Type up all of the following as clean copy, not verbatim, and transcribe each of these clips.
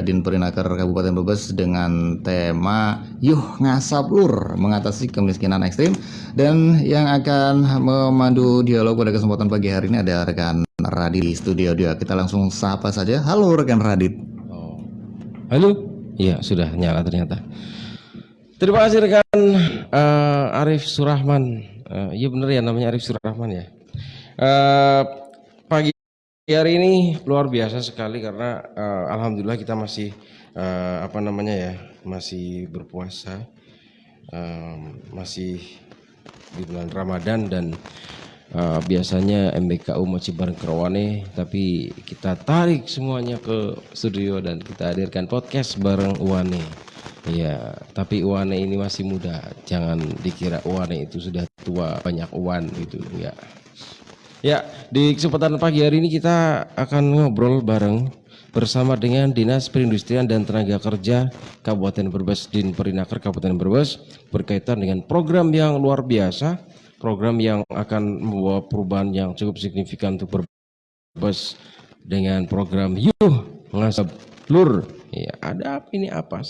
Dinperinaker Kabupaten Brebes dengan tema Yuh Ngasap Lur Mengatasi Kemiskinan Ekstrim. Dan yang akan memandu dialog pada kesempatan pagi hari ini ada rekan Radit di studio 2. Kita langsung sapa saja. Halo rekan Radit. Halo? Iya sudah nyala ternyata. Terima kasih rekan Arif Surahman. Iya benar ya namanya Arif Surahman ya. Pagi hari ini luar biasa sekali karena alhamdulillah kita masih masih berpuasa, masih di bulan Ramadan dan biasanya MBKU masih bareng Kerwane, tapi kita tarik semuanya ke studio dan kita hadirkan podcast bareng Uwane. Ya, tapi Uwane ini masih muda, jangan dikira Uwane itu sudah tua banyak uan gitu ya. Ya, di kesempatan pagi hari ini kita akan ngobrol bareng bersama dengan Dinas Perindustrian dan Tenaga Kerja Kabupaten Brebes, Dinperinaker Kabupaten Brebes berkaitan dengan program yang luar biasa, program yang akan membawa perubahan yang cukup signifikan untuk Brebes dengan program Yuh Ngasap Lur. Ya, ada ini apa?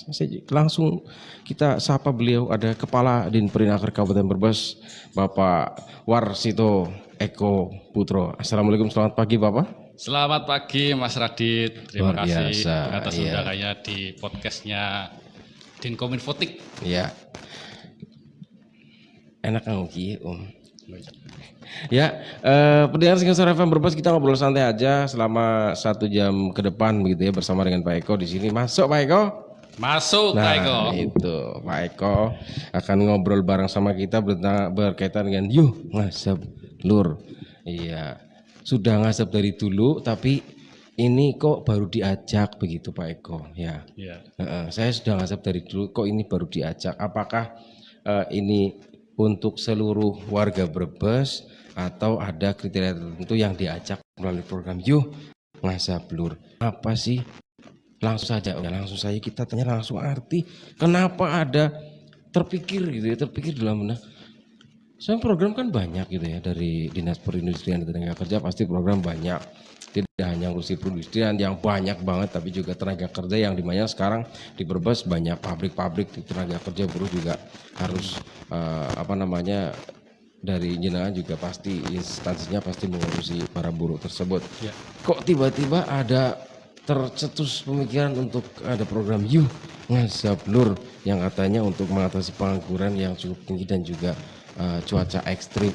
Langsung kita sapa beliau, ada Kepala Dinperinaker Kabupaten Brebes, Bapak Warsito Eko Putro. Assalamualaikum, selamat pagi Bapak. Selamat pagi Mas Radit, terima kasih atas iya. undangannya di podcastnya Dinkominfotik. Ya, enak ngomong Om. Ya, pendengar Singa Sore FM Brebes, kita ngobrol santai aja selama 1 jam ke depan begitu ya bersama dengan Pak Eko di sini. Masuk Pak Eko. Masuk Pak Eko. Itu Pak Eko akan ngobrol bareng sama kita berkaitan dengan Yuh Ngasap Lur. Iya, sudah ngasap dari dulu tapi ini kok baru diajak begitu Pak Eko ya. Ya. Saya sudah ngasap dari dulu, kok ini baru diajak. Apakah ini untuk seluruh warga Brebes atau ada kriteria tertentu yang diajak melalui program Yuh Ngasap Lur? Apa sih? Langsung saja kita tanya langsung arti kenapa ada terpikir gitu ya, terpikir dalam benak. Soalnya program kan banyak gitu ya, dari Dinas Perindustrian dan Tenaga Kerja pasti program banyak. Tidak hanya ngurusi perindustrian yang banyak banget, tapi juga tenaga kerja yang dimana sekarang di Brebes banyak pabrik-pabrik di tenaga kerja, buruh juga harus dari jenengan juga pasti instansinya pasti mengurusi para buruh tersebut. Ya. Kok tiba-tiba ada tercetus pemikiran untuk ada program Yuh Ngasap Lur yang katanya untuk mengatasi pengangguran yang cukup tinggi dan juga cuaca ekstrim,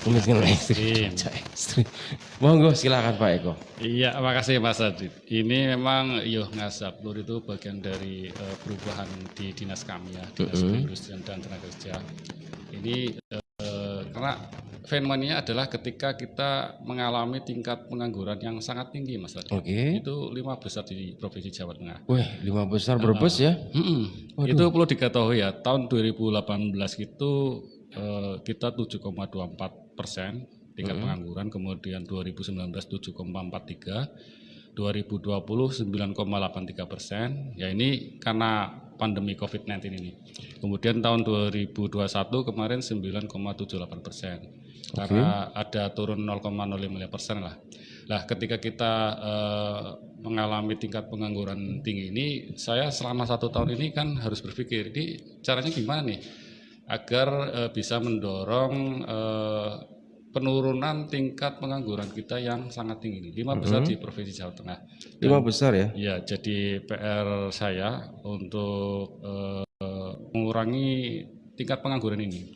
kemiskinan ekstrim, cuaca ekstrim. Monggo silakan Pak Eko. Iya, makasih Mas Radit. Ini memang Yuh Ngasap Lur itu bagian dari perubahan di dinas kami ya, Dinas Perindustrian dan Tenaga Kerja. Ini karena fenomenanya adalah ketika kita mengalami tingkat pengangguran yang sangat tinggi Mas Radit. Itu 5 besar di Provinsi Jawa Tengah. Wih, 5 besar Brebes ya? Itu perlu diketahui ya, tahun 2018 itu kita 7,24% tingkat pengangguran, kemudian 2019 7,43%, 2020 9,83%. Ya ini karena pandemi COVID-19 ini. Kemudian tahun 2021 kemarin 9,78%. Karena ada turun 0,05% lah. Nah, ketika kita mengalami tingkat pengangguran tinggi ini, saya selama 1 tahun ini kan harus berpikir, ini caranya gimana nih agar bisa mendorong penurunan tingkat pengangguran kita yang sangat tinggi ini. 5 besar di Provinsi Jawa Tengah. 5 besar ya? Ya, jadi PR saya untuk mengurangi tingkat pengangguran ini.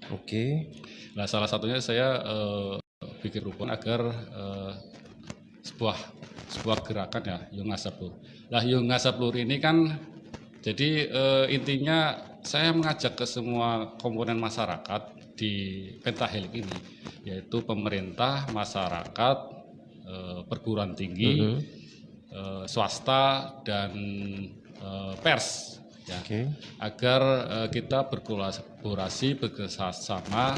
Nah, salah satunya saya bikin rupon agar sebuah gerakan ya, Yuh Ngasap Lur. Nah, Yuh Ngasap Lur ini kan jadi intinya saya mengajak ke semua komponen masyarakat di pentahelik ini, yaitu pemerintah, masyarakat, perguruan tinggi, swasta dan pers ya, agar kita berkolaborasi bekerjasama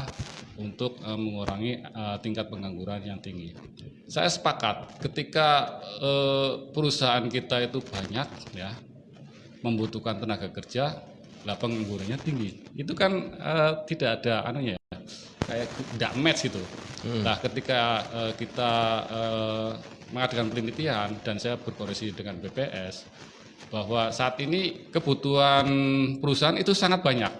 untuk mengurangi tingkat pengangguran yang tinggi. Saya sepakat ketika perusahaan kita itu banyak ya membutuhkan tenaga kerja, lah penganggurannya tinggi. Itu kan tidak ada anunya ya, kayak tidak match gitu. Nah, ketika kita mengadakan penelitian dan saya berkoordinasi dengan BPS bahwa saat ini kebutuhan perusahaan itu sangat banyak.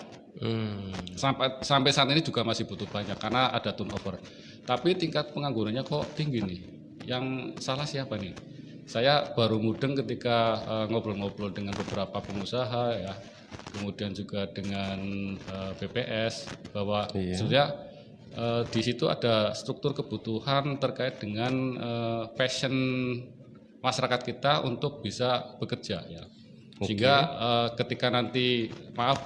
Sampai saat ini juga masih butuh banyak karena ada turnover. Tapi tingkat penganggurannya kok tinggi nih. Yang salah siapa nih? Saya baru mudeng ketika ngobrol-ngobrol dengan beberapa pengusaha ya, kemudian juga dengan BPS bahwa sebenarnya di situ ada struktur kebutuhan terkait dengan passion masyarakat kita untuk bisa bekerja ya. Sehingga ketika nanti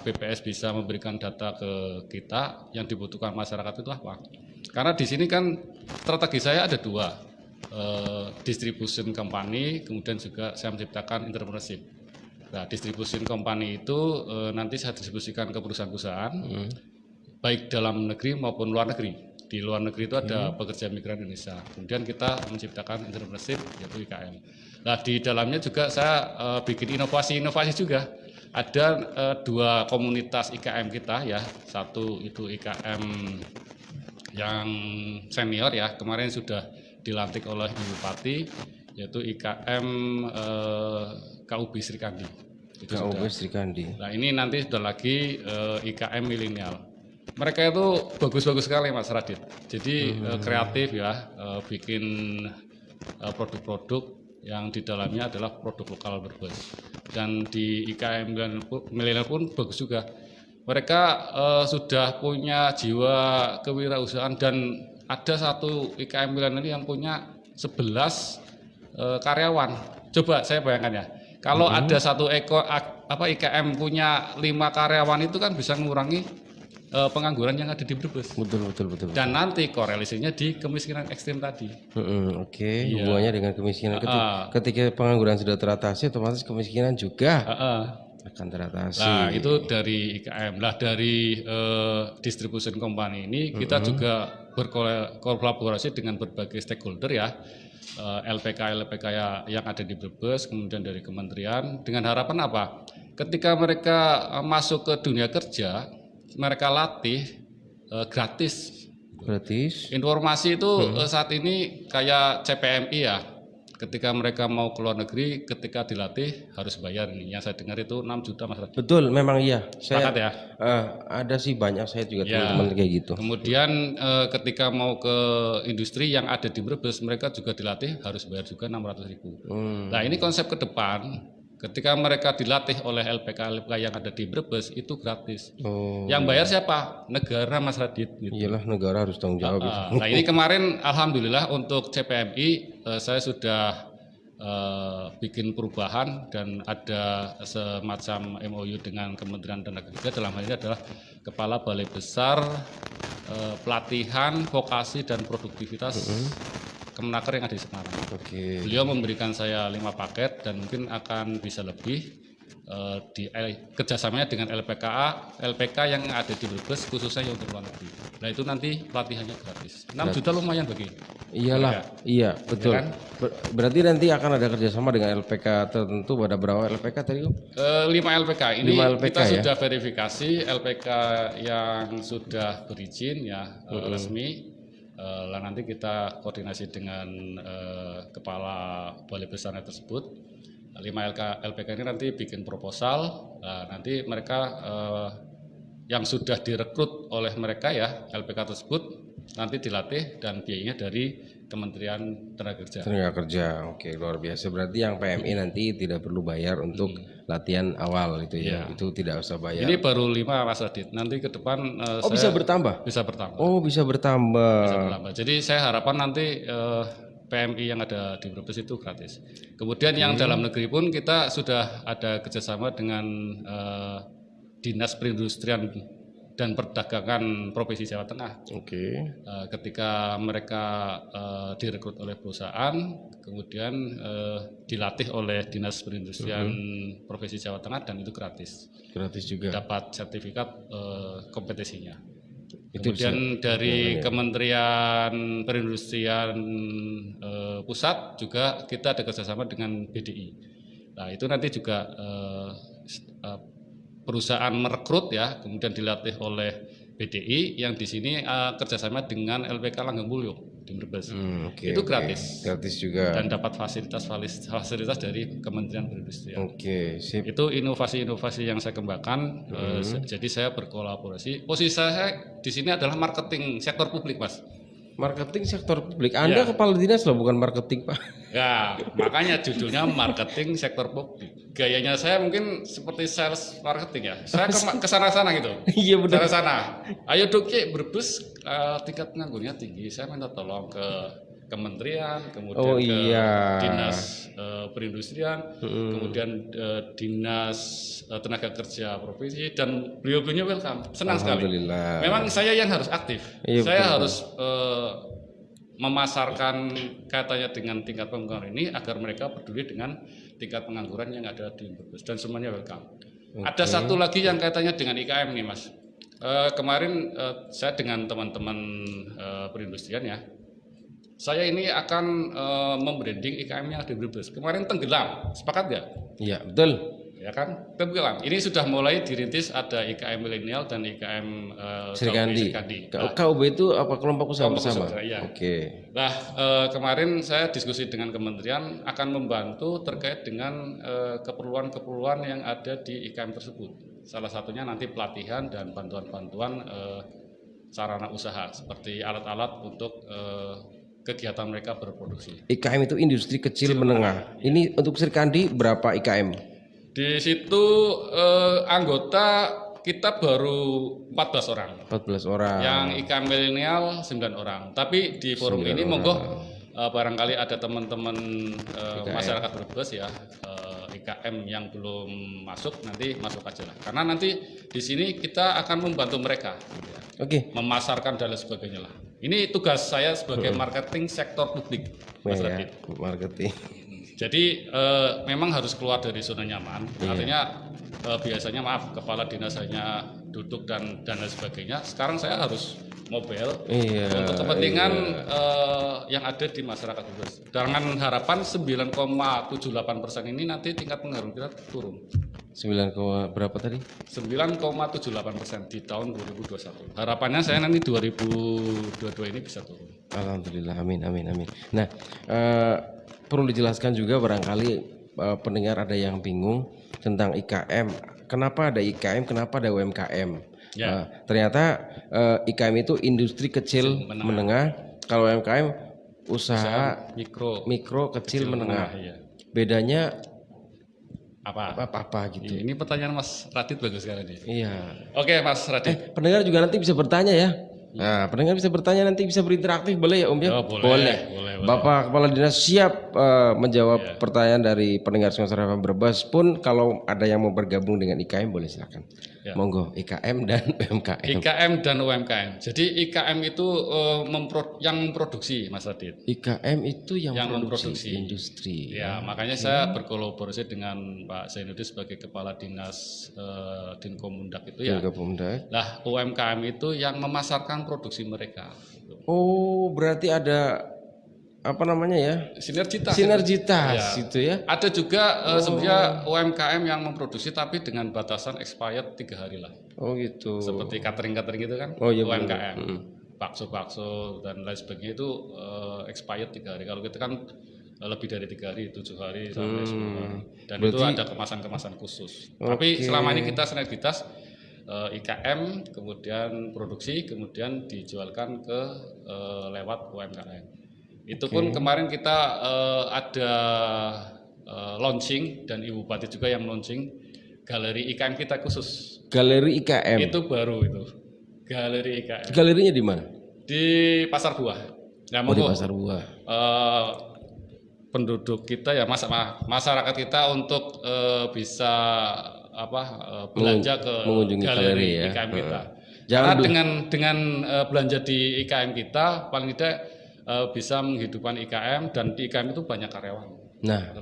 BPS bisa memberikan data ke kita yang dibutuhkan masyarakat itu apa? Karena di sini kan strategi saya ada dua, distribution company, kemudian juga saya menciptakan entrepreneurship. Nah, distribution company itu nanti saya distribusikan ke perusahaan-perusahaan, baik dalam negeri maupun luar negeri. Di luar negeri itu ada pekerja migran Indonesia. Kemudian kita menciptakan entrepreneurship yaitu IKM. Nah, di dalamnya juga saya bikin inovasi-inovasi juga. Ada dua komunitas IKM kita ya. Satu itu IKM yang senior ya, kemarin sudah dilantik oleh Ibu Bupati, yaitu IKM KUB Sri Kandi. KUB Sri Kandi. Nah, ini nanti sudah lagi IKM milenial. Mereka itu bagus-bagus sekali Mas Radit. Jadi kreatif ya, bikin produk-produk yang di dalamnya adalah produk lokal berbasis. Dan di IKM milenial pun bagus juga. Mereka sudah punya jiwa kewirausahaan dan ada satu IKM milenial yang punya 11 karyawan. Coba saya bayangkan ya, kalau ada satu IKM punya 5 karyawan itu kan bisa mengurangi pengangguran yang ada di Brebes. Betul. Dan nanti korelasinya di kemiskinan ekstrim tadi. Oke. Hubungannya dengan kemiskinan. Ketika pengangguran sudah teratasi, otomatis kemiskinan juga akan teratasi. Nah, itu dari IKM. Nah, dari distribution company ini kita juga berkolaborasi dengan berbagai stakeholder ya, LPK yang ada di Brebes, kemudian dari kementerian, dengan harapan apa? Ketika mereka masuk ke dunia kerja, mereka latih gratis. Informasi itu saat ini kayak CPMI ya. Ketika mereka mau ke luar negeri, ketika dilatih harus bayar nih. Yang saya dengar itu 6 juta Mas Radit. Betul, memang iya. Sepakat ya? Ada sih banyak, saya juga teman-teman kayak gitu. Kemudian ketika mau ke industri yang ada di Brebes, mereka juga dilatih harus bayar juga 600.000. Nah, ini konsep ke depan. Ketika mereka dilatih oleh LPK yang ada di Brebes itu gratis. Yang bayar siapa? Negara Mas Radit. Gitu. Iyalah, negara harus tanggung jawab. Nah, ini kemarin alhamdulillah untuk CPMI saya sudah bikin perubahan dan ada semacam MOU dengan Kementerian Tenaga Kerja, dalam hal ini adalah Kepala Balai Besar Pelatihan Vokasi dan Produktivitas Kemenaker yang ada di Semarang. Beliau memberikan saya 5 paket dan mungkin akan bisa lebih di kerjasamanya dengan LPK yang ada di Brebes khususnya untuk luar negeri. Nah, itu nanti pelatihannya gratis. 6 juta lumayan bagi. Iyalah, iya betul. Ya kan? Berarti nanti akan ada kerjasama dengan LPK tertentu. Pada berapa LPK tadi? 5 LPK. Ini 5 LPK, kita ya? sudah verifikasi LPK yang sudah berizin ya resmi. Lah nanti kita koordinasi dengan kepala balai besarnya tersebut. 5 LPK ini nanti bikin proposal. Nanti mereka yang sudah direkrut oleh mereka ya LPK tersebut nanti dilatih dan biayanya dari Kementerian Tenaga Kerja. Tenaga Kerja, oke, luar biasa. Berarti yang PMI nanti tidak perlu bayar untuk latihan awal itu ya, itu tidak usah bayar. Ini baru 5 Mas Radit. Nanti ke depan bisa bertambah? Bisa bertambah. Oh, bisa bertambah. Bisa bertambah. Jadi saya harapan nanti PMI yang ada di Brebes itu gratis. Kemudian yang dalam negeri pun kita sudah ada kerjasama dengan Dinas Perindustrian dan Perdagangan Provinsi Jawa Tengah. Ketika mereka direkrut oleh perusahaan, kemudian dilatih oleh Dinas Perindustrian Provinsi Jawa Tengah dan itu gratis. Gratis juga. Dapat sertifikat kompetisinya. Kemudian dari Kementerian Perindustrian Pusat juga kita ada kerjasama dengan BDI. Nah, itu nanti juga perusahaan merekrut ya, kemudian dilatih oleh BDI yang di sini kerjasama dengan LPK Langgeng Mulyo. di Brebes. Oke, Itu oke. gratis Gratis juga. dan dapat fasilitas dari Kementerian Perindustrian. Oke, sip. Itu inovasi-inovasi yang saya kembangkan. Jadi saya berkolaborasi. Posisi saya di sini adalah marketing sektor publik, Mas. Marketing sektor publik. Anda kepala dinas loh, bukan marketing, Pak. Ya, makanya judulnya marketing sektor publik. Gayanya saya mungkin seperti sales marketing ya. Saya ke sana-sana gitu. Iya benar. Sana-sana. Ayo dok, Brebes tingkat penganggurannya tinggi. Saya minta tolong ke kementerian, kemudian ke dinas perindustrian, kemudian dinas tenaga kerja provinsi, dan beliau-beliaunya welcome, senang sekali. Alhamdulillah. Memang saya yang harus aktif. Iya, Saya betul. harus memasarkan katanya dengan tingkat pengangguran ini agar mereka peduli dengan tingkat pengangguran yang ada di Brebes dan semuanya welcome. Ada satu lagi yang kaitannya dengan IKM nih Mas. Kemarin saya dengan teman-teman perindustrian ya, saya ini akan membranding IKM yang ada di Brebes. Kemarin tenggelam, sepakat nggak? Iya, betul. Ya kan, tenggelam. Ini sudah mulai dirintis, ada IKM milenial dan IKM Serikandi. KUB itu apa kelompok usaha Kelompok bersama? usaha, iya. Oke. Nah, kemarin saya diskusi dengan kementerian akan membantu terkait dengan keperluan-keperluan yang ada di IKM tersebut. Salah satunya nanti pelatihan dan bantuan-bantuan sarana usaha seperti alat-alat untuk kegiatan mereka berproduksi. IKM itu industri kecil menengah. Ini untuk Serikandi berapa IKM? Di situ anggota kita baru 14 orang. 14 orang. Yang IKM milenial 9 orang. Tapi di forum ini monggo barangkali ada teman-teman masyarakat Brebes ya, IKM yang belum masuk nanti masuk aja lah. Karena nanti di sini kita akan membantu mereka gitu ya. Oke. Memasarkan dan lain sebagainya lah. Ini tugas saya sebagai marketing sektor publik, Mas Ya, Radit. marketing. Jadi memang harus keluar dari zona nyaman. Artinya biasanya kepala dinas hanya duduk dan lain sebagainya. Sekarang saya harus mobile untuk kepentingan yang ada di masyarakat Brebes. Dengan harapan 9,78% ini nanti tingkat pengangguran kita turun. 9, berapa tadi? 9,78% di tahun 2021. Harapannya saya nanti 2022 ini bisa turun. Alhamdulillah, amin, amin, amin. Nah, perlu dijelaskan juga barangkali pendengar ada yang bingung tentang IKM. Kenapa ada IKM? Kenapa ada UMKM? Ya. Ternyata IKM itu industri kecil menengah. Kalau UMKM usaha mikro kecil menengah. Iya. Bedanya apa gitu? Ini pertanyaan Mas Radit bagus sekali nih. Iya. Oke Mas Radit. Pendengar juga nanti bisa bertanya ya. Nah, pendengar bisa bertanya, nanti bisa berinteraktif, boleh ya Om ya? Oh, boleh. Bapak Kepala Dinas siap menjawab pertanyaan dari pendengar Semester FM Brebes pun. Kalau ada yang mau bergabung dengan IKM boleh silakan. Ya. Monggo, IKM dan UMKM. IKM dan UMKM. Jadi IKM itu yang memproduksi Mas Radit. IKM itu yang memproduksi industri. Ya, makanya saya berkolaborasi dengan Pak Zainuddin sebagai Kepala Dinas Dinkomundak itu ya. Lah UMKM itu yang memasarkan produksi mereka. Oh, berarti ada apa namanya ya? Sinergitas itu ya. Ada juga sebenarnya UMKM yang memproduksi tapi dengan batasan expired 3 hari lah. Oh gitu. Seperti catering gitu kan. Oh iya, UMKM. Bakso dan lain sebagainya itu expired 3 hari. Kalau kita kan lebih dari 3 hari, 7 hari sampai 10 hari. Dan berarti itu ada kemasan-kemasan khusus. Tapi selama ini kita sinergitas IKM, kemudian produksi, kemudian dijualkan ke lewat UMKM. Itu pun kemarin kita ada launching dan Ibu Bupati juga yang launching galeri IKM kita khusus. Galeri IKM. Itu baru itu. Galeri IKM. Galerinya di mana? Di Pasar Buah. Nah, di Pasar Buah. Penduduk kita ya masyarakat kita untuk bisa belanja ke galeri ya. IKM kita. Karena dengan belanja di IKM kita paling tidak bisa menghidupkan IKM, dan di IKM itu banyak karyawan. Nah,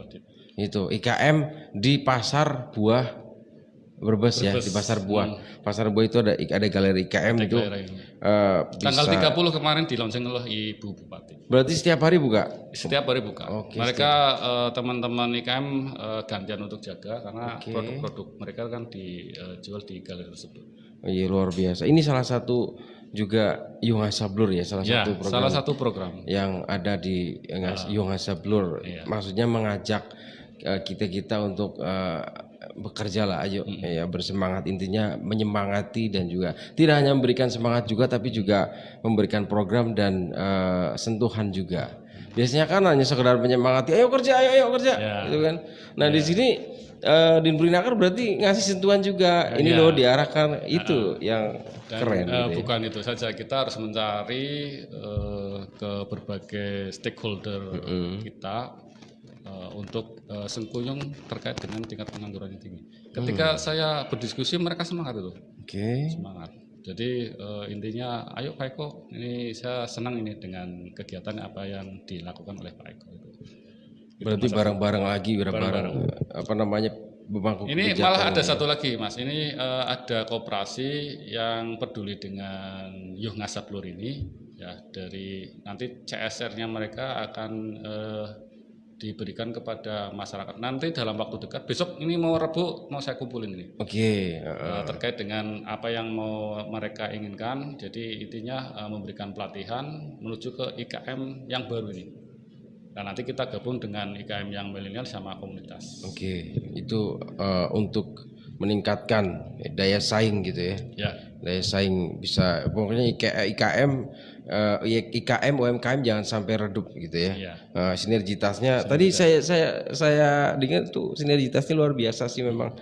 itu IKM di Pasar Buah Brebes ya, di Pasar Buah. Pasar Buah itu ada galeri IKM itu. Tanggal 30 kemarin di launching oleh Ibu Bupati. Berarti setiap hari buka? Setiap hari buka. Mereka teman-teman IKM gantian untuk jaga karena produk-produk mereka kan dijual di galeri tersebut. Oh iya, luar biasa. Ini salah satu juga Young Sablur ya, salah Ya, satu program salah satu program. yang ada di Young Sablur. Iya. Maksudnya mengajak kita untuk bekerja lah, ayo ya bersemangat, intinya menyemangati dan juga tidak hanya memberikan semangat juga tapi juga memberikan program dan sentuhan juga. Biasanya kan hanya sekedar menyemangati, ayo kerja, ayo kerja, Ya. gitu kan. Nah di sini Dinprinakar berarti ngasih sentuhan juga. Ini Ya. loh diarahkan itu yang Dan keren. Gitu ya. bukan itu saja, kita harus mencari ke berbagai stakeholder kita untuk sengkuyung terkait dengan tingkat pengangguran yang tinggi. Ketika saya berdiskusi mereka semangat itu, Oke. semangat. Jadi intinya, ayo Pak Eko, ini saya senang ini dengan kegiatan apa yang dilakukan oleh Pak Eko itu. Berarti bareng-bareng lagi, bareng-bareng apa namanya pemangku Ini kebijakan. malah ada satu lagi Mas, ini ada koperasi yang peduli dengan Young Sablur ini, ya dari nanti CSR-nya mereka akan diberikan kepada masyarakat. Nanti dalam waktu dekat, besok ini mau Rebu mau saya kumpulin ini. Oke. Terkait dengan apa yang mau mereka inginkan, jadi intinya memberikan pelatihan menuju ke IKM yang baru ini. Nah nanti kita gabung dengan IKM yang milenial sama komunitas. Oke, itu untuk meningkatkan daya saing gitu ya. Ya, Daya saing bisa, pokoknya IKM UMKM jangan sampai redup gitu ya. ya. Sinergitasnya tadi saya dengar tuh sinergitasnya luar biasa sih memang.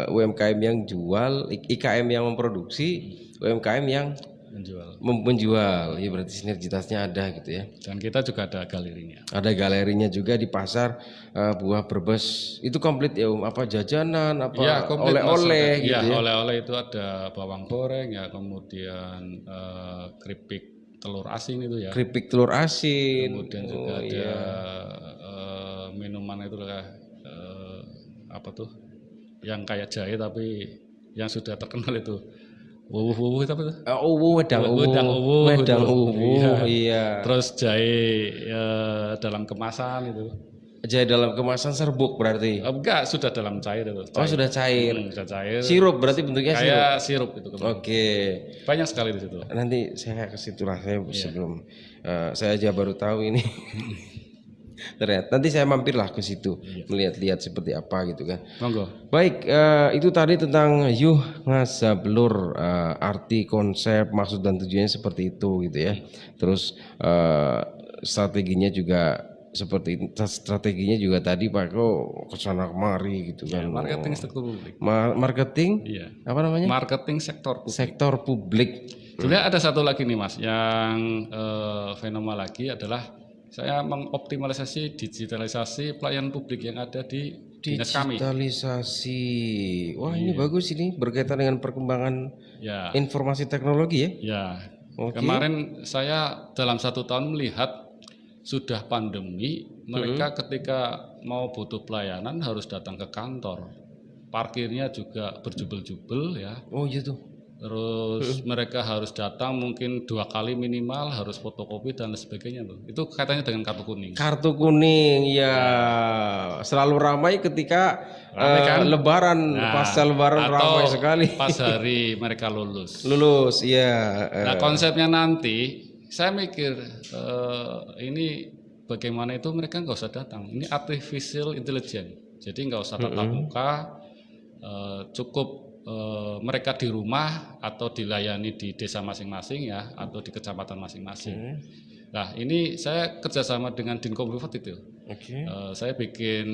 UMKM yang jual, IKM yang memproduksi, UMKM yang Menjual. menjual. Ya berarti sinergitasnya ada gitu ya. Dan kita juga ada galerinya. Ada galerinya juga di pasar Buah Brebes. Itu komplit ya apa jajanan apa Ya, komplit, Mas. oleh-oleh Ya, gitu ya. oleh-oleh itu ada bawang goreng ya, kemudian keripik telur asin itu ya. Keripik telur asin. Kemudian juga ada minuman itu lah, apa tuh? Yang kayak jahe tapi yang sudah terkenal itu. Wuh itu apa tuh? Wedang Wedang uwu Wedang itu. uwu. Iya. Terus jahe dalam kemasan itu. Jahe dalam kemasan serbuk berarti. Enggak, sudah dalam cair itu. Oh, sudah cair. Sudah cair. Sirup berarti bentuknya sirup. Kayak sirup itu. Oke. Banyak sekali di situ. Nanti saya ke situ lah, saya Iya. sebelum saya aja baru tahu ini. Ternyata nanti saya mampirlah ke situ Iya. melihat-lihat seperti apa gitu kan. Monggo. Baik, itu tadi tentang Yuh Ngasablur, arti, konsep, maksud dan tujuannya seperti itu gitu ya. Terus strateginya juga seperti itu. Strateginya juga tadi Pak Eko kesana kemari gitu kan. Marketing sektor publik. Marketing Iya. apa namanya? Marketing sektor publik. Sektor publik. Sebenarnya ada satu lagi nih Mas, yang fenomenal lagi adalah saya mengoptimalisasi digitalisasi pelayanan publik yang ada di dinas kami. Digitalisasi. Wah, ini bagus ini berkaitan dengan perkembangan Ya, informasi teknologi ya. ya. Oke. Kemarin saya dalam 1 tahun melihat sudah pandemi, mereka ketika mau butuh pelayanan harus datang ke kantor. Parkirnya juga berjubel-jubel ya. Oh iya tuh. Terus mereka harus datang mungkin 2 kali minimal, harus fotokopi dan lain sebagainya tuh. Itu kaitannya dengan kartu kuning. Kartu kuning ya selalu ramai ketika Ramai kan? Lebaran, pasca Lebaran ramai atau sekali. pas hari mereka lulus. Lulus, ya. Nah konsepnya nanti, saya mikir ini bagaimana itu mereka nggak usah datang. Ini artificial intelligence, jadi nggak usah tatap muka, cukup mereka di rumah atau dilayani di desa masing-masing ya, atau di kecamatan masing-masing. Nah ini saya kerjasama dengan Dinkominfo itu. Oke. Saya bikin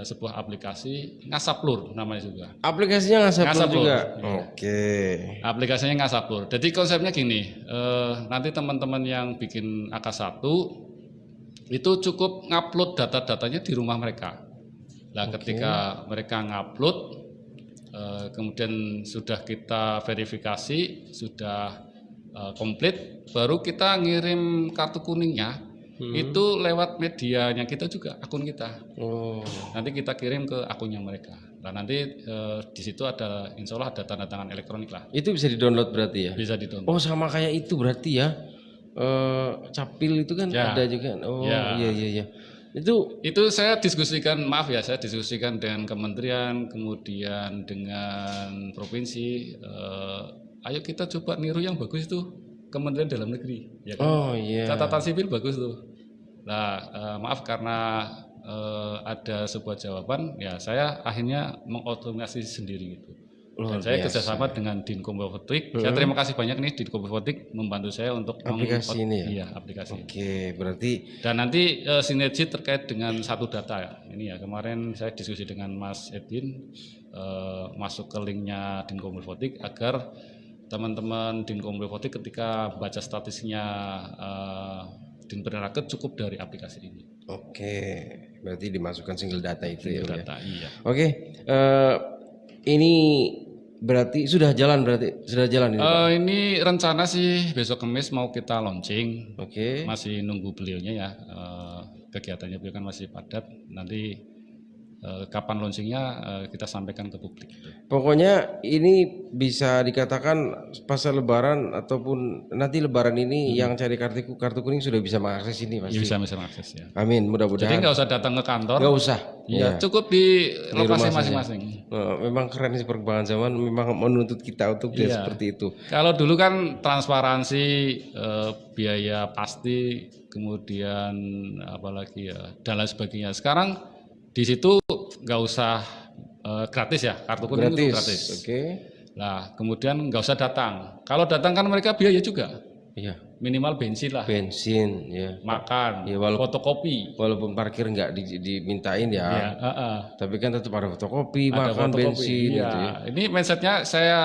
sebuah aplikasi Ngasablur namanya juga. Aplikasinya Ngasablur Ngasablur, juga. iya. Oke. Aplikasinya Ngasablur. Jadi konsepnya gini, nanti teman-teman yang bikin AK1 itu cukup ngupload data-datanya di rumah mereka. Nah ketika mereka ngupload, kemudian sudah kita verifikasi, sudah komplit, baru kita ngirim kartu kuningnya. Itu lewat medianya kita juga, akun kita. Oh. Nanti kita kirim ke akunnya mereka. Nah nanti di situ ada, insya Allah ada tanda tangan elektronik lah, Itu bisa di-download berarti ya? bisa didownload. Oh, sama kayak itu berarti ya. Capil itu kan Ya. ada juga. Oh, Ya. iya. Itu saya diskusikan, maaf ya, saya diskusikan dengan kementerian, kemudian dengan provinsi. Ayo kita coba niru yang bagus itu. Kementerian Dalam Negeri, ya kan? Oh iya. Catatan sipil bagus tuh. Nah, maaf karena ada sebuah jawaban, ya saya akhirnya mengotomasi sendiri gitu. Luar Dan saya biasa. kerjasama dengan Dinkominfotik. Saya terima kasih banyak nih Dinkominfotik membantu saya untuk Aplikasi ini ya? Iya, aplikasi. Oke, berarti Dan nanti sinergi terkait dengan satu data ya. Ini ya kemarin saya diskusi dengan Mas Edwin masuk ke linknya Dinkominfotik agar teman-teman Dinkominfotik ketika baca statistiknya Dinpernaker cukup dari aplikasi ini. oke, berarti dimasukkan single data itu ya. Om, ya? Data, iya. Oke, ini berarti sudah jalan ini. Pak? Ini rencana sih besok Kamis mau kita launching. Oke. Masih nunggu beliaunya ya. Kegiatannya beliau kan masih padat. Nanti kapan launchingnya kita sampaikan ke publik. Pokoknya ini bisa dikatakan pasca Lebaran ataupun nanti Lebaran ini yang cari kartu kuning sudah bisa mengakses ini Ya, pasti. bisa mengakses ya. Amin, Jadi mudah-mudahan. nggak usah datang ke kantor. Nggak usah. Iya, cukup di lokasi rumah saja. masing-masing. Memang keren sih perkembangan zaman memang menuntut kita untuk Iya. seperti itu. Kalau dulu kan transparansi, biaya pasti, kemudian apalagi ya dan lain sebagainya. Sekarang di situ nggak usah gratis ya, kartu kuning itu gratis. Oke. Nah, kemudian nggak usah datang. Kalau datang kan mereka biaya juga, Iya. minimal bensin lah, Bensin ya. makan, Ya, walaupun- fotokopi. Walaupun parkir nggak dimintain ya. Ya, Tapi kan tetap ada fotokopi, ada makan fotokopi. bensin Iya. gitu ya. Ini mindsetnya saya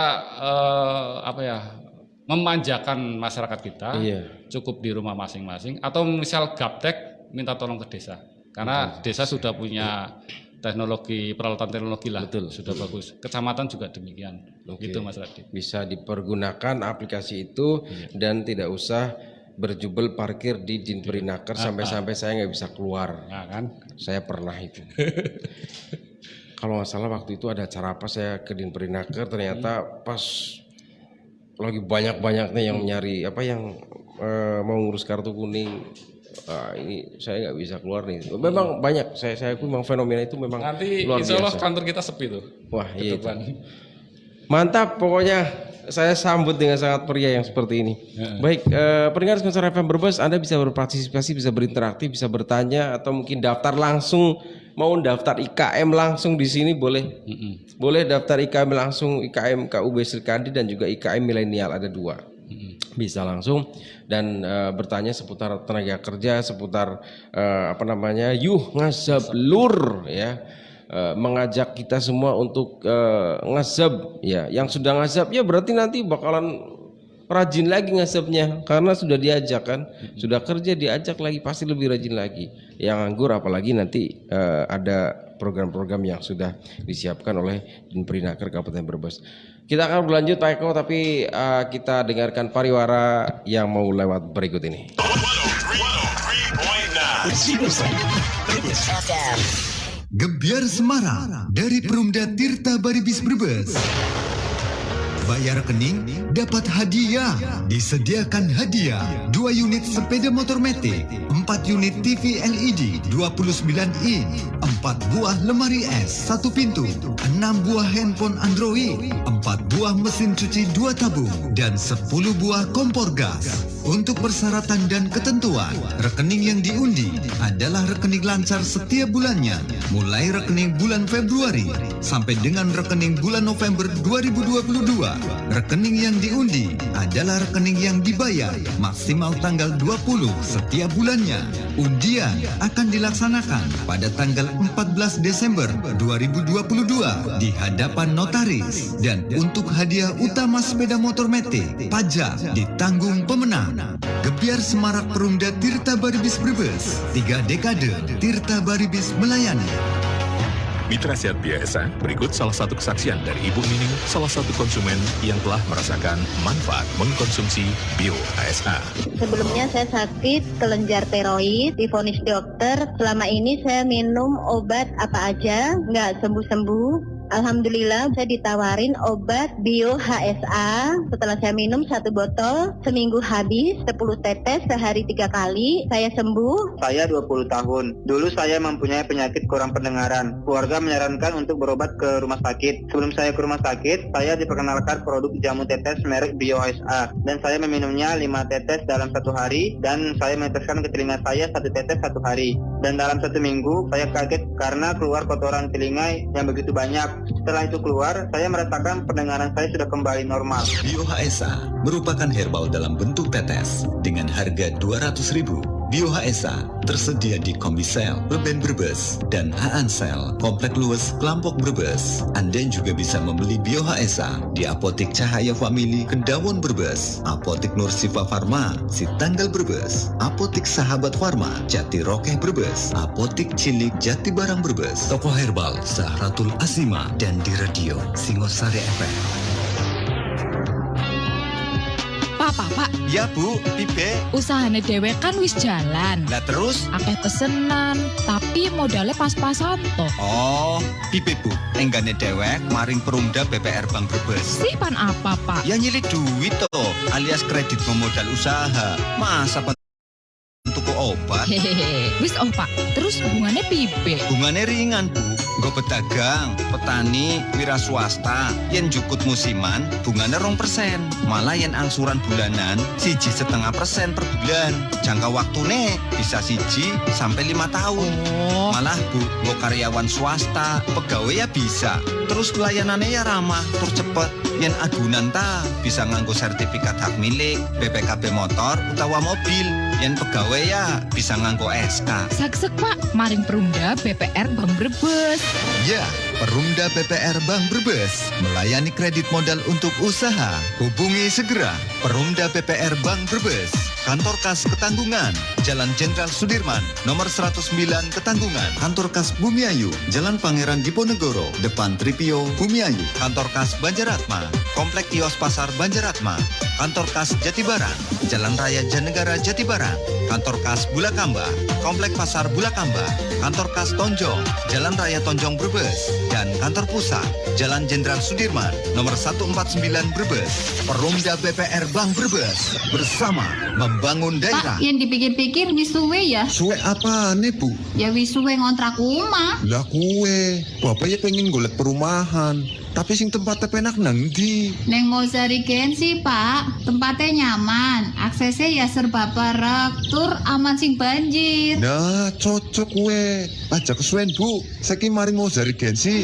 memanjakan masyarakat kita. Iya. Cukup di rumah masing-masing atau misal gaptek minta tolong ke desa karena desa sudah punya teknologi peralatan teknologi lah. Betul. Sudah bagus, kecamatan juga demikian. Oke. Gitu Mas Radit. Bisa dipergunakan aplikasi itu dan tidak usah berjubel parkir di Dinpernaker sampai-sampai saya nggak bisa keluar. Nah kan Saya pernah itu. Kalau nggak salah waktu itu ada acara apa saya ke Dinpernaker ternyata pas lagi banyak-banyaknya yang nyari apa yang mau ngurus kartu kuning. Ini saya nggak bisa keluar nih. Memang banyak. Saya akui memang fenomena itu memang nanti luar insya Allah biasa. kantor kita sepi tuh Wah ke iya itu. depan. Mantap, pokoknya saya sambut dengan sangat meriah yang seperti ini. Baik, pendengar Sponsor FM Brebes, Anda bisa berpartisipasi, bisa berinteraksi, bisa bertanya atau mungkin daftar langsung, mau daftar IKM langsung di sini boleh. Boleh daftar IKM langsung, IKM KUB Srikandi dan juga IKM milenial ada 2. Bisa langsung dan bertanya seputar tenaga kerja, seputar yuh ngasab lur ya. Mengajak kita semua untuk ngasab ya. Yang sudah ngasab ya berarti nanti bakalan rajin lagi ngasabnya karena sudah diajak kan, sudah kerja diajak lagi pasti lebih rajin lagi. Yang nganggur apalagi nanti ada program-program yang sudah disiapkan oleh Dinpernaker Kabupaten Brebes. Kita akan berlanjut Pak Eko, tapi kita dengarkan pariwara yang mau lewat berikut ini. Gebiar Semarang dari Perumda Tirta Baribis Brebes. Bayar rekening, dapat hadiah. Disediakan hadiah 2 unit sepeda motor metik, 4 unit TV LED 29 in, 4 buah lemari es 1 pintu, 6 buah handphone Android, 4 buah mesin cuci 2 tabung, dan 10 buah kompor gas. Untuk persyaratan dan ketentuan, rekening yang diundi adalah rekening lancar setiap bulannya, mulai rekening bulan Februari sampai dengan rekening bulan November 2022. Rekening yang diundi adalah rekening yang dibayar maksimal tanggal 20 setiap bulannya. Undian akan dilaksanakan pada tanggal 14 Desember 2022 di hadapan notaris. Dan untuk hadiah utama sepeda motor metik, pajak ditanggung pemenang. Gebiar Semarak Perumda Tirta Baribis Brebes, 3 dekade Tirta Baribis melayani. Mitra Sehat BASA, berikut salah satu kesaksian dari Ibu Nining, salah satu konsumen yang telah merasakan manfaat mengkonsumsi Bio ASA. Sebelumnya saya sakit kelenjar tiroid, divonis dokter. Selama ini saya minum obat apa aja, nggak sembuh-sembuh. Alhamdulillah saya ditawarin obat Bio HSA. Setelah saya minum 1 botol, seminggu habis 10 tetes sehari 3 kali. Saya sembuh. Saya 20 tahun. Dulu saya mempunyai penyakit kurang pendengaran. Keluarga menyarankan untuk berobat ke rumah sakit. Sebelum saya ke rumah sakit, saya diperkenalkan produk jamu tetes merek Bio HSA. Dan saya meminumnya 5 tetes dalam 1 hari. Dan saya meneteskan ke telinga saya 1 tetes 1 hari. Dan dalam 1 minggu, saya kaget karena keluar kotoran telinga yang begitu banyak. Setelah itu keluar, saya merasakan pendengaran saya sudah kembali normal. Bio HSA merupakan herbal dalam bentuk tetes dengan harga Rp200.000. Bio HSA tersedia di Komisel, Leben Brebes, dan Aansel, Komplek Luwes, Kelampok Brebes. Anda juga bisa membeli Bio HSA di Apotik Cahaya Family, Kendawon Brebes, Apotik Nur Sifa Farma, Sitanggal Brebes, Apotik Sahabat Farma, Jati Rokeh Brebes, Apotik Cilik Jati Barang Brebes, Toko Herbal Zahratul Azima, dan di Radio Singosari FM. Pak, Ya Bu, pibe. usahane dhewe kan wis jalan. Lah terus? Akeh pesenan, tapi modalnya pas-pasan toh. Oh, pibe Bu. Enggane dewek maring Perumda BPR Bank Brebes. Sipan apa, Pak? Ya nyilih duit toh, alias kredit memodal usaha. Masa tuku obat? Hehehe. Wis Pak. Terus hubungannya pibe? Bungane ringan Bu. Nggo pedagang, petani, wira swasta, yen jukut musiman, bungane 2%. Malah yen angsuran bulanan, 1,5% per bulan. Jangka waktune bisa 1 sampai 5 tahun. Oh, Malah Bu, nggo karyawan swasta, pegawai ya bisa. Terus pelayanannya ya ramah, tur cepet. Yen adunan ta, bisa nganggo sertifikat hak milik, BPKB motor, utawa mobil. Yen pegawai ya bisa nganggo SK. saksek Pak, maring Perumda BPR Bank Brebes. Ya, Perumda BPR Bank Brebes melayani kredit modal untuk usaha. Hubungi segera Perumda BPR Bank Brebes. Kantor Kas Ketanggungan, Jalan Jenderal Sudirman, nomor 109 Ketanggungan. Kantor Kas Bumiayu, Jalan Pangeran Diponegoro, depan Tripio Bumiayu. Kantor Kas Banjaratma, Komplek Kios Pasar Banjaratma. Kantor Kas Jatibarang, Jalan Raya Janegara Jatibarang. Kantor Kas Bulakamba, Komplek Pasar Bulakamba. Kantor Kas Tonjong, Jalan Raya Tonjong Brebes. Dan kantor pusat, Jalan Jenderal Sudirman, nomor 149 Brebes. Perumda BPR Bank Brebes bersama membangun daerah. Pak, yang dipikir-pikir wis suwe ya? Suwe apa nih Bu? Ya wis suwe ngontrak omah. Lah kue, bapaknya pengen golek perumahan. Tapi sing tempatnya penak nang ndi? Neng Mozari Gensi, Pak. Tempatnya nyaman, aksesnya ya serba parek, tur aman sing banjir. Nah, cocok kue. Aja kesuwen Bu, saiki mari mau Mozari Gensi.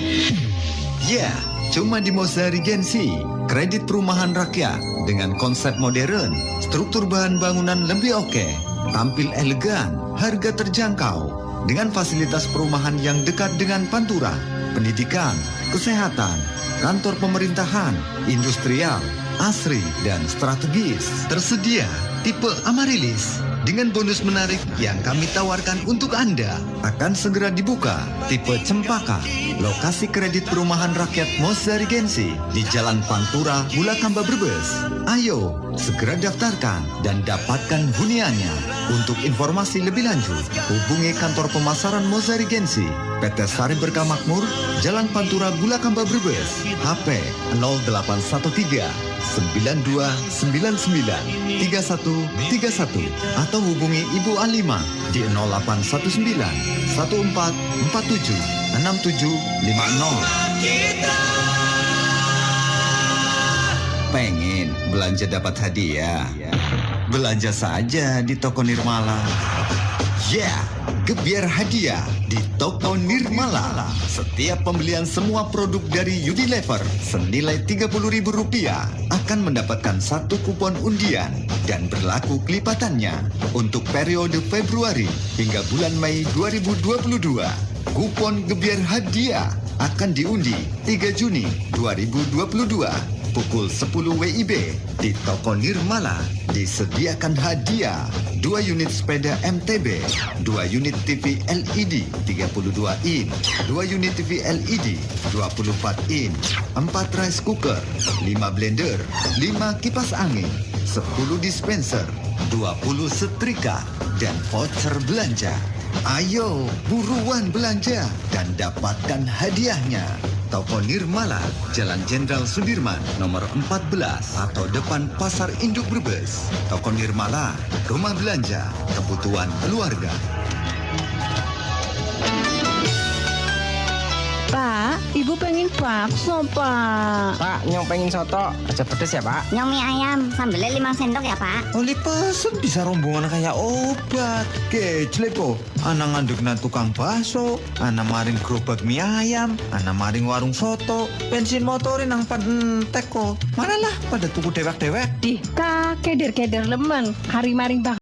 Ya, cuma di Mozari Gensi. Kredit perumahan rakyat dengan konsep modern, struktur bahan bangunan lebih oke, tampil elegan, harga terjangkau, dengan fasilitas perumahan yang dekat dengan Pantura, pendidikan, kesehatan, kantor pemerintahan, industrial, asri, dan strategis. Tersedia tipe Amarilis dengan bonus menarik yang kami tawarkan untuk Anda. Akan segera dibuka tipe Cempaka, lokasi kredit perumahan rakyat Mozari Gensi di Jalan Pantura, Bulakamba Brebes. Ayo segera daftarkan dan dapatkan huniannya. Untuk informasi lebih lanjut, hubungi kantor pemasaran Mozari Gensi, PT Sari Berkah Makmur, Jalan Pantura, Bulakamba Brebes. HP 0813 9299 3131 atau hubungi Ibu Alima di 0819 1447 6750. Pengen belanja dapat hadiah? Belanja saja di toko Nirmala. Yeah, gebiar hadiah di toko Nirmala. Setiap pembelian semua produk dari Unilever senilai Rp30.000 akan mendapatkan 1 kupon undian dan berlaku kelipatannya untuk periode Februari hingga bulan Mei 2022. Kupon gebiar hadiah akan diundi 3 Juni 2022. Pukul 10 WIB di toko Nirmala disediakan hadiah 2 unit sepeda MTB, 2 unit TV LED 32 in, 2 unit TV LED 24 in, 4 rice cooker, 5 blender, 5 kipas angin, 10 dispenser, 20 setrika, dan voucher belanja. Ayo buruan belanja dan dapatkan hadiahnya. Toko Nirmala, Jalan Jenderal Sudirman, nomor 14, atau depan Pasar Induk Brebes. Toko Nirmala, rumah belanja, kebutuhan keluarga. Pak, ibu pengen bakso, Pak. Pak, nyong pengen soto, aja pedes ya, Pak. Nyong mie ayam, sambelnya 5 sendok ya, Pak. Oli pesen bisa rombongan kayak obat. Kecil po. Ana ngandekna tukang bakso, ana maring gerobak mie ayam, ana maring warung soto, bensin motorin nang entek kok. Mana lah pada tuku dewek-dewek. Keder-keder lemen, hari maring